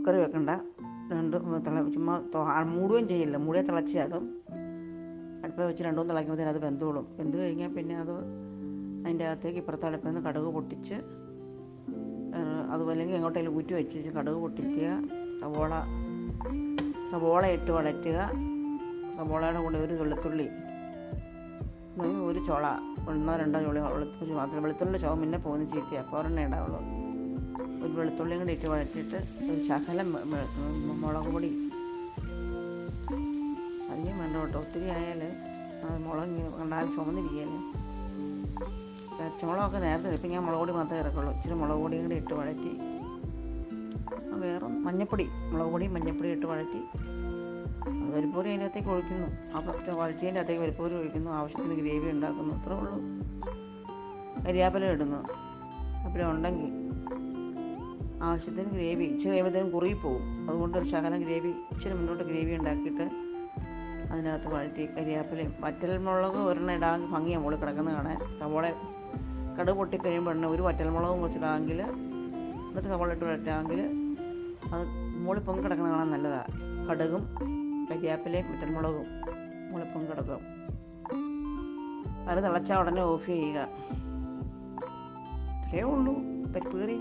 Cooker വെക്കണ്ട. ചുമ്മാ മൂടുകയും ചെയ്യില്ല, മൂടിയെ തിളച്ചാടും. അടുപ്പ് വെച്ച് 2-3 തിളയ്ക്കുമ്പോഴത്തേന് അത് വെന്തോളും. വെന്ത് കഴിഞ്ഞാൽ പിന്നെ അത് അതിൻ്റെ അകത്തേക്ക് ഇപ്പുറത്തെ അടുപ്പിൽ നിന്ന് കടുക് പൊട്ടിച്ച്, അതുമല്ലെങ്കിൽ എങ്ങോട്ടെങ്കിലും ഊറ്റി വെച്ച് കടുക് പൊട്ടിക്കുക. സവോള ഇട്ട് വഴറ്റുക. സവോളയുടെ കൂടെ ഒരു വെളുത്തുള്ളി, ഒരു ചുള, 1-2 ചുള വെളുത്തുള്ളി മാത്രം. വെളുത്തുള്ളി ചുവ പിന്നെ പോകുന്ന ചീത്തയാണ്, അപ്പോൾ ഒരെണ്ണം ഇടാവുള്ളൂ. ഒരു വെളുത്തുള്ളിയും കൂടി ഇട്ട് വഴറ്റിയിട്ട് ഒരു ശകലം മുളക് പൊടി, അധികം വേണ്ട കേട്ടോ, ഒത്തിരി ആയാൽ മുളക് ഇങ്ങനെ കണ്ടാൽ ചുമന്നിരിക്കുകയല്ലേ. പച്ചമുളകൊക്കെ നേരത്തെ ഇപ്പം ഞാൻ മുളക് പൊടി മാത്രമേ ഇറക്കുള്ളൂ. ഇച്ചിരി മുളക് പൊടിയും കൂടി ഇട്ട് വഴറ്റി, വേറെ മഞ്ഞപ്പൊടി, മുളക് പൊടിയും മഞ്ഞപ്പൊടി ഇട്ട് വഴറ്റി പരിപ്പൂരി അതിനകത്തേക്ക് ഒഴിക്കുന്നു. ആ വഴറ്റിയതിൻ്റെ അകത്തേക്ക് പരിപ്പൂരി ഒഴിക്കുന്നു. ആവശ്യത്തിന് ഗ്രേവി ഉണ്ടാക്കുന്നു. അത്രേ ഉള്ളൂ. കരിയാപ്പില ഇടുന്നു. അപ്പോൾ ഉണ്ടെങ്കിൽ ആവശ്യത്തിന് ഗ്രേവി ഇച്ചിരി കഴിയുമ്പോഴത്തേനും കുറുകിപ്പോവും. അതുകൊണ്ട് ഒരു ശകലം ഗ്രേവി, ഇച്ചിരി മുന്നോട്ട് ഗ്രേവി ഉണ്ടാക്കിയിട്ട് അതിനകത്ത് വഴറ്റി കരിയാപ്പിലയും വറ്റൽമുളക് ഒരെണ്ണം ഇടാമെങ്കിൽ ഭംഗിയാണ് മുകളിൽ കിടക്കുന്നത് കാണാൻ. സവോള കടുക് പൊട്ടിക്കഴിയുമ്പോൾ ഒരു വറ്റൽമുളകും വെച്ചിടാമെങ്കിൽ, എന്നിട്ട് സവോള ഇട്ട് വഴറ്റാമെങ്കിൽ അത് മുകളിൽ പൊങ്ങി കിടക്കുന്നത് കാണാൻ നല്ലതാണ്. കടുകും കരിയാപ്പിലയും വറ്റൽമുളകും മുകളിൽ പൊങ്ങി കിടക്കും. അത് തിളച്ചാൽ ഉടനെ ഓഫ് ചെയ്യുക. ഇത്രയേ ഉള്ളൂ പരിപ്പ് കറി.